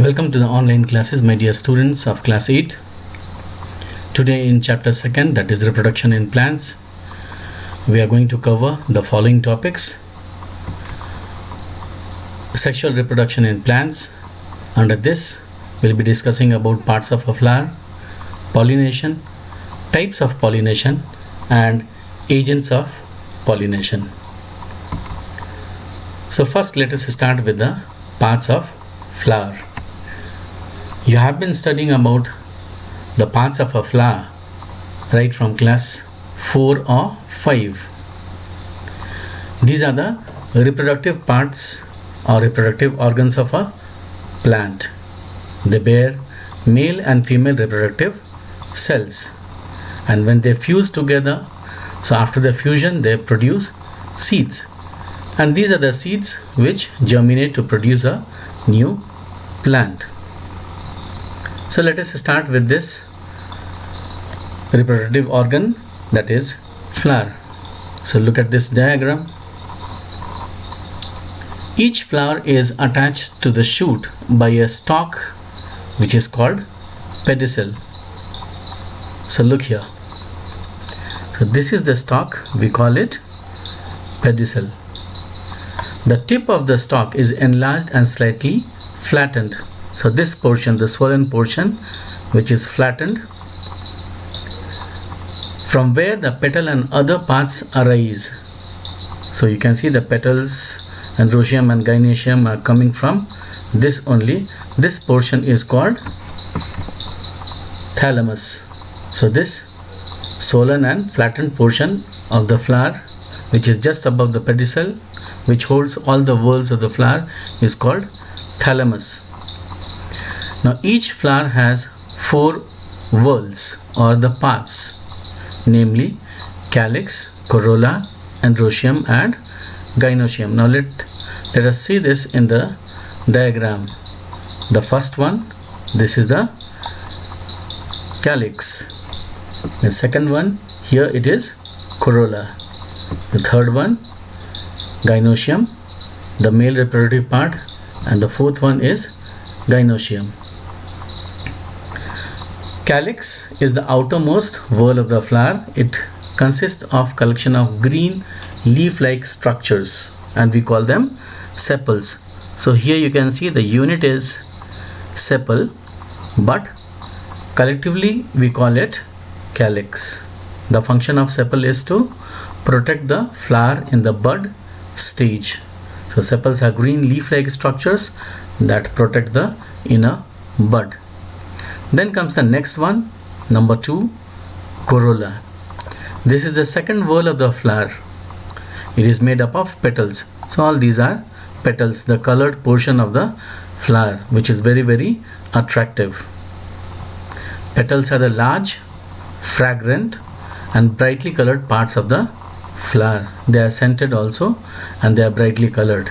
Welcome to the online classes, my dear students of class 8. Today in chapter 2nd, that is reproduction in plants, we are going to cover the following topics: sexual reproduction in plants. Under this, we'll be discussing about parts of a flower, pollination, types of pollination, and agents of pollination. So first, let us start with the parts of flower. You have been studying about the parts of a flower right from class 4 or 5. These are the reproductive parts or reproductive organs of a plant. They bear male and female reproductive cells, and when they fuse together, so after the fusion they produce seeds, and these are the seeds which germinate to produce a new plant. So let us start with this reproductive organ, that is flower. So look at this diagram. Each flower is attached to the shoot by a stalk which is called pedicel. So look here. So this is the stalk, we call it pedicel. The tip of the stalk is enlarged and slightly flattened. So this portion, the swollen portion, which is flattened, from where the petal and other parts arise. So you can see the petals, androecium and gynoecium are coming from this only. This portion is called thalamus. So this swollen and flattened portion of the flower, which is just above the pedicel, which holds all the whorls of the flower, is called thalamus. Now each flower has 4 whorls or the parts, namely calyx, corolla, androecium and gynoecium. Now let us see this in the diagram. The first one, this is the calyx. The second one, here it is corolla. The third one, gynoecium, the male reproductive part, and the fourth one is gynoecium. Calyx is the outermost whorl of the flower. It consists of collection of green leaf-like structures, and we call them sepals. So here you can see the unit is sepal, but collectively we call it calyx. The function of sepal is to protect the flower in the bud stage. So sepals are green leaf-like structures that protect the inner bud. Then comes the next one, number 2, corolla. This is the second whorl of the flower. It is made up of petals. So all these are petals, the colored portion of the flower, which is very, very attractive. Petals are the large, fragrant and brightly colored parts of the flower. They are scented also, and they are brightly colored.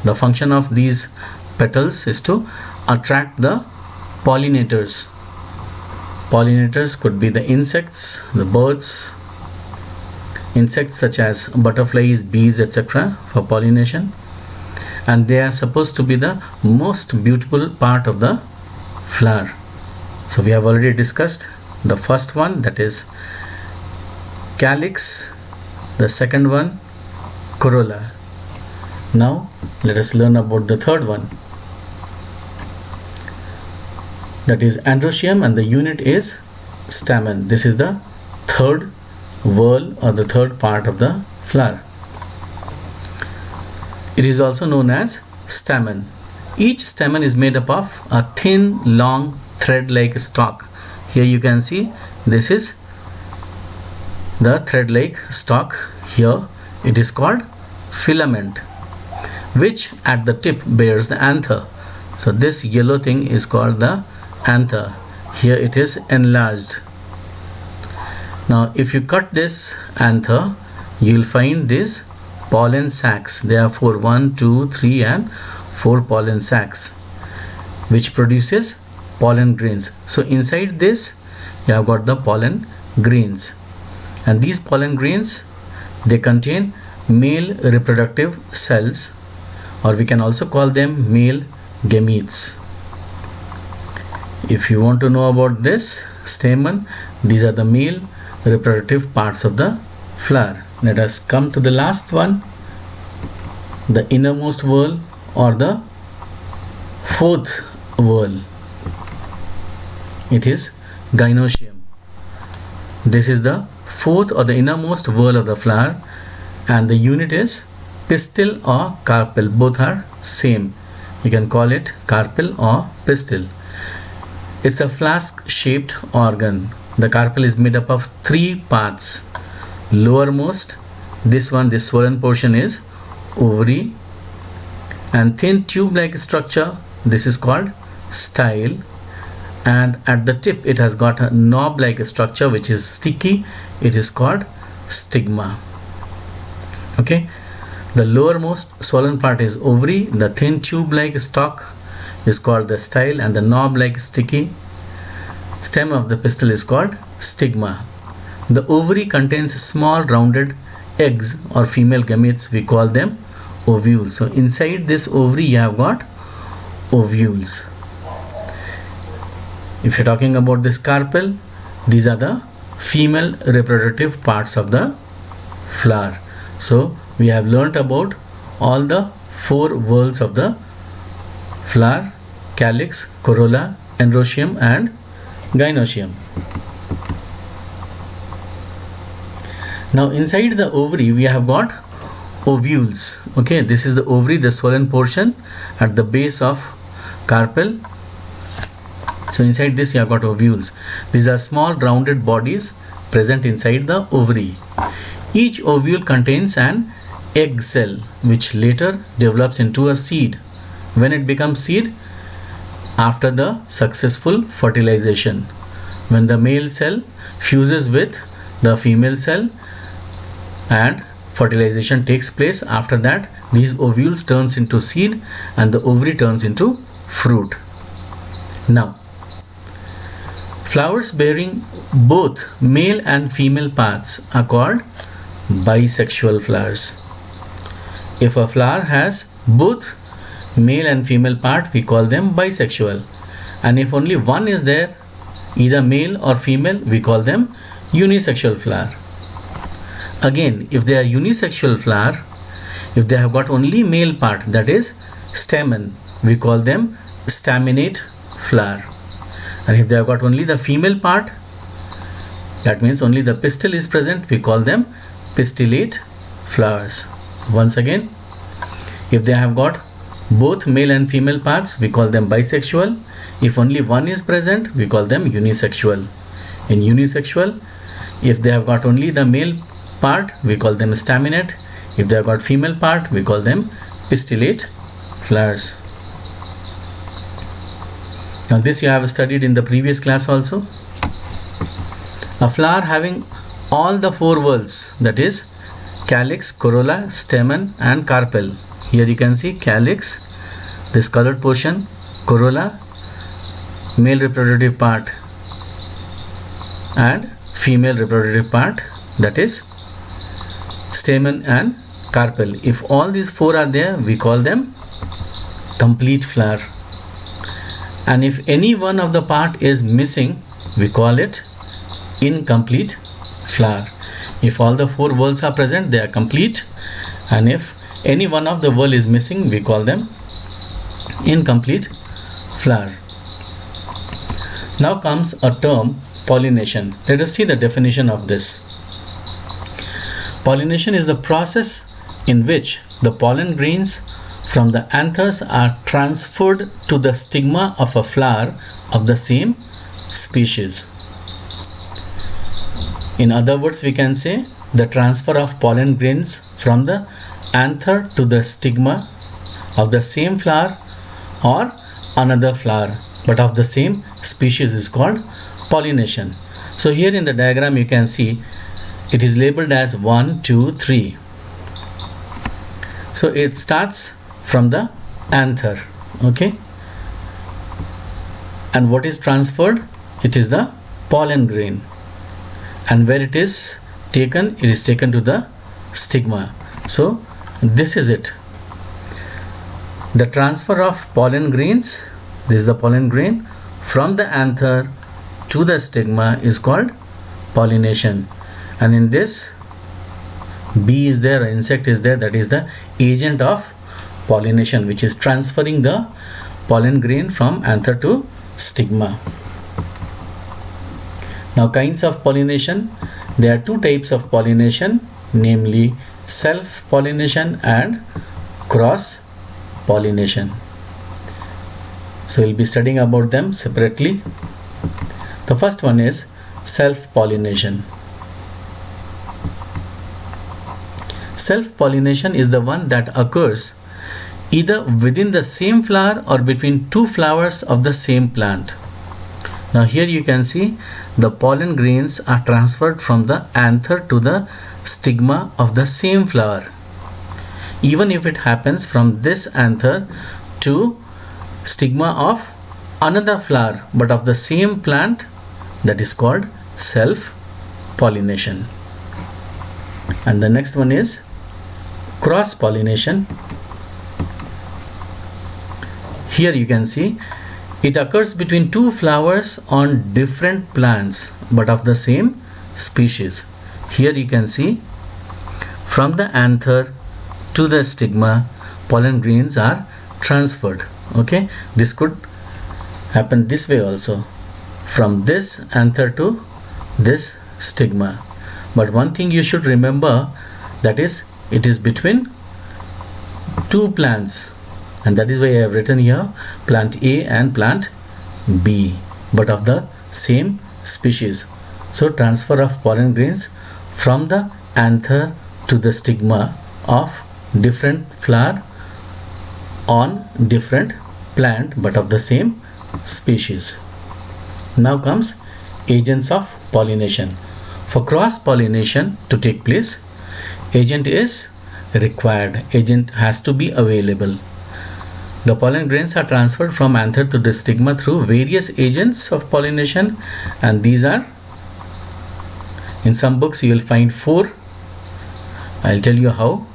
The function of these petals is to attract the pollinators. Pollinators could be the insects, the birds, insects such as butterflies, bees, etc. for pollination, and they are supposed to be the most beautiful part of the flower. So we have already discussed the first one, that is calyx, the second one corolla. Now let us learn about the third one, that is androecium, and the unit is stamen. This is the third whorl or the third part of the flower. It is also known as stamen. Each stamen is made up of a thin, long, thread-like stalk. Here you can see this is the thread-like stalk. Here it is called filament, which at the tip bears the anther. So this yellow thing is called the anther. Here it is enlarged. Now if you cut this anther, you will find these pollen sacs. There are 4, 1, 2, 3 and 4 pollen sacs, which produces pollen grains. So inside this you have got the pollen grains, and these pollen grains, they contain male reproductive cells, or we can also call them male gametes. If you want to know about this stamen, these are the male reproductive parts of the flower. Let us come to the last one, the innermost whorl or the fourth whorl. It is gynoecium. This is the fourth or the innermost whorl of the flower, and the unit is pistil or carpel. Both are same. You can call it carpel or pistil. It's a flask shaped organ. The carpel is made up of three parts. Lowermost, this swollen portion is ovary, and thin tube like structure, this is called style, and at the tip it has got a knob like structure which is sticky. It is called stigma. Okay, the lowermost swollen part is ovary, the thin tube like stalk is called the style, and the knob like sticky stem of the pistil is called stigma. The ovary contains small rounded eggs or female gametes. We call them ovules. So inside this ovary you have got ovules. If you're talking about this carpel, these are the female reproductive parts of the flower. So we have learnt about all the four whorls of the flower: calyx, corolla, androecium and gynoecium. Now inside the ovary we have got ovules. Okay, this is the ovary, the swollen portion at the base of carpel. So inside this you have got ovules. These are small rounded bodies present inside the ovary. Each ovule contains an egg cell which later develops into a seed. When it becomes seed, after the successful fertilization, when the male cell fuses with the female cell and fertilization takes place, after that these ovules turns into seed and the ovary turns into fruit. Now, flowers bearing both male and female parts are called bisexual flowers. If a flower has both male and female part, we call them bisexual, and if only one is there, either male or female, we call them unisexual flower. Again, if they are unisexual flower, if they have got only male part, that is stamen, we call them staminate flower. And if they have got only the female part, that means only the pistil is present, we call them pistillate flowers. So once again, if they have got both male and female parts, we call them bisexual. If only one is present, we call them unisexual. In unisexual, if they have got only the male part, we call them staminate. If they have got female part, we call them pistillate flowers. Now this you have studied in the previous class also. A flower having all the four whorls, that is calyx, corolla, stamen and carpel. Here you can see calyx, this colored portion, corolla, male reproductive part and female reproductive part, that is stamen and carpel. If all these four are there, we call them complete flower. And if any one of the part is missing, we call it incomplete flower. If all the four whorls are present, they are complete, and if any one of the whorl is missing, we call them incomplete flower. Now comes a term, pollination. Let us see the definition of this. Pollination is the process in which the pollen grains from the anthers are transferred to the stigma of a flower of the same species. In other words, we can say the transfer of pollen grains from the anther to the stigma of the same flower or another flower but of the same species is called pollination. So here in the diagram you can see it is labeled as 1, 2, 3. So it starts from the anther, okay, and what is transferred? It is the pollen grain, and where it is taken, it is taken to the stigma. So this is it, the transfer of pollen grains. This is the pollen grain from the anther to the stigma is called pollination. And in this, bee is there, insect is there, that is the agent of pollination, which is transferring the pollen grain from anther to stigma. Now, kinds of pollination. There are two types of pollination, namely self-pollination and cross-pollination. So we'll be studying about them separately. The first one is self-pollination. Self-pollination is the one that occurs either within the same flower or between two flowers of the same plant. Now here you can see the pollen grains are transferred from the anther to the stigma of the same flower. Even if it happens from this anther to stigma of another flower but of the same plant, that is called self-pollination. And the next one is cross-pollination. Here you can see it occurs between two flowers on different plants but of the same species. Here you can see from the anther to the stigma, pollen grains are transferred. Okay, this could happen this way also, from this anther to this stigma. But one thing you should remember, that is, it is between two plants, and that is why I have written here plant A and plant B, but of the same species. So transfer of pollen grains from the anther to the stigma of different flower on different plant but of the same species. Now comes agents of pollination. For cross pollination to take place, agent is required. Agent has to be available. The pollen grains are transferred from anther to the stigma through various agents of pollination, and these are, in some books you will find 4. I'll tell you how.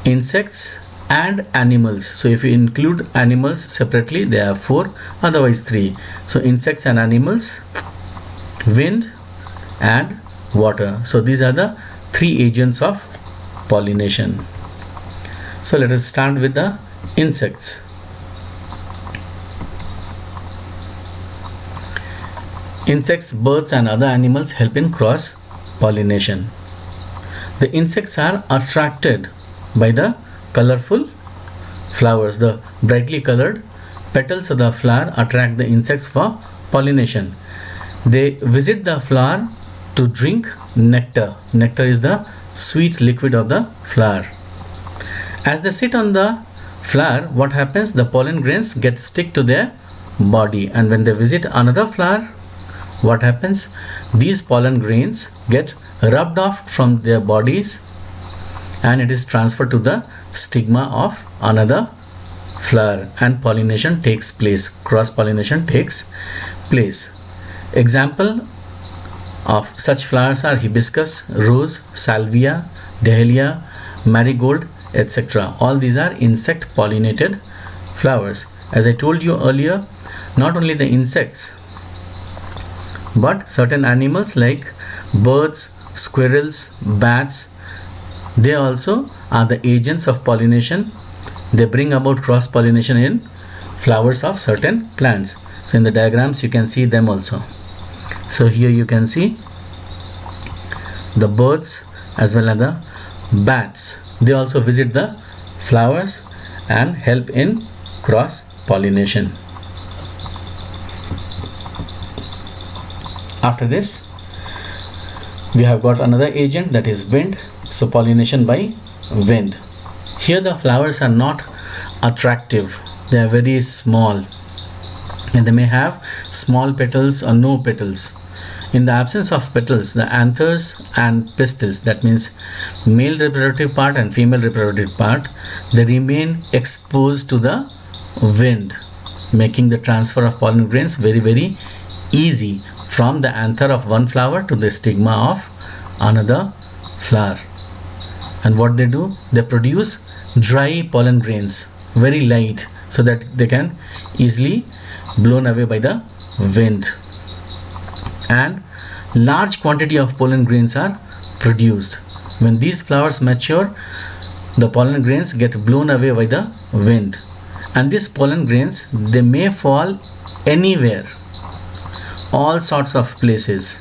Insects and animals. So if you include animals separately, there are 4, otherwise 3. So insects and animals, wind and water. So these are the 3 agents of pollination. So let us start with the insects. Insects, birds and other animals help in cross pollination. The insects are attracted by the colorful flowers. The brightly colored petals of the flower attract the insects for pollination. They visit the flower to drink nectar. Nectar is the sweet liquid of the flower. As they sit on the flower, what happens? The pollen grains get stick to their body, and when they visit another flower, what happens? These pollen grains get rubbed off from their bodies and it is transferred to the stigma of another flower, and pollination takes place. Cross pollination takes place. Example of such flowers are hibiscus, rose, salvia, dahlia, marigold, etc. All these are insect pollinated flowers. As I told you earlier, not only the insects but certain animals like birds, squirrels, bats, they also are the agents of pollination. They bring about cross pollination in flowers of certain plants. So in the diagrams you can see them also. So here you can see the birds as well as the bats. They also visit the flowers and help in cross pollination. After this, we have got another agent, that is wind. So pollination by wind. Here the flowers are not attractive. They are very small and they may have small petals or no petals. In the absence of petals, the anthers and pistils, that means male reproductive part and female reproductive part, they remain exposed to the wind, making the transfer of pollen grains very easy from the anther of one flower to the stigma of another flower. And what they do, they produce dry pollen grains, very light, so that they can easily blown away by the wind, and large quantity of pollen grains are produced. When these flowers mature, the pollen grains get blown away by the wind, and these pollen grains, they may fall anywhere, all sorts of places.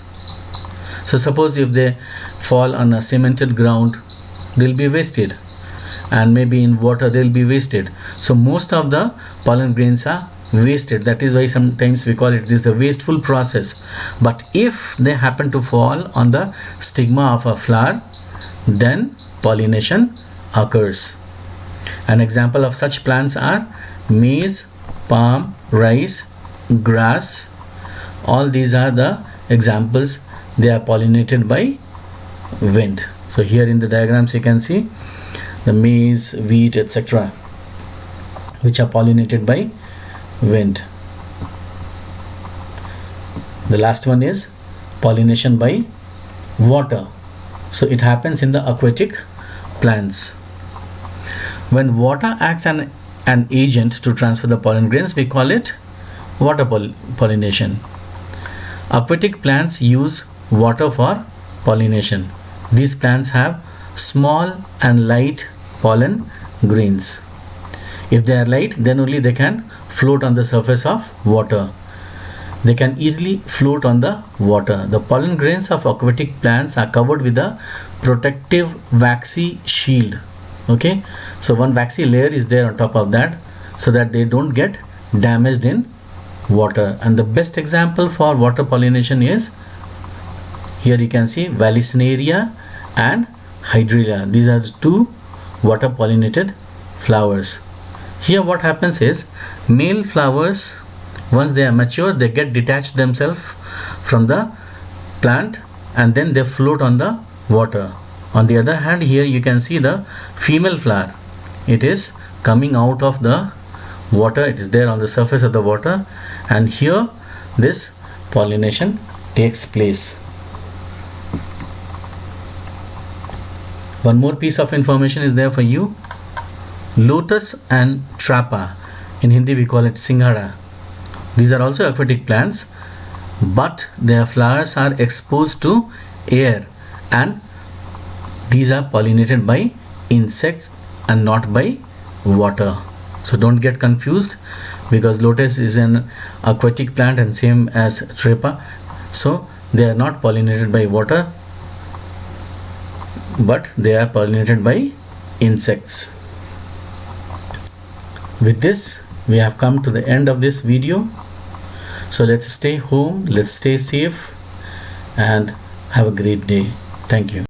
So suppose if they fall on a cemented ground, they'll be wasted, and maybe in water they'll be wasted. So most of the pollen grains are wasted. That is why sometimes we call it this the wasteful process. But if they happen to fall on the stigma of a flower, then pollination occurs. An example of such plants are maize, palm, rice, grass. All these are the examples. They are pollinated by wind. So here in the diagrams you can see the maize, wheat, etc., which are pollinated by wind. The last one is pollination by water. So it happens in the aquatic plants. When water acts as an agent to transfer the pollen grains, we call it water pollination. Aquatic plants use water for pollination. These plants have small and light pollen grains. If they are light, then only they can float on the surface of water. They can easily float on the water. The pollen grains of aquatic plants are covered with a protective waxy shield. Okay, so one waxy layer is there on top of that, so that they don't get damaged in water. And the best example for water pollination is, here you can see Vallisneria and Hydrilla. These are two water pollinated flowers. Here what happens is, male flowers, once they are mature, they get detached themselves from the plant and then they float on the water. On the other hand, here you can see the female flower. It is coming out of the water. It is there on the surface of the water, and here this pollination takes place. One more piece of information is there for you. Lotus and Trapa, in Hindi we call it Singhara. These are also aquatic plants, but their flowers are exposed to air, and these are pollinated by insects and not by water. So don't get confused, because lotus is an aquatic plant and same as Trapa. So they are not pollinated by water, but they are pollinated by insects. With this, we have come to the end of this video. So let's stay home, let's stay safe, and have a great day. Thank you.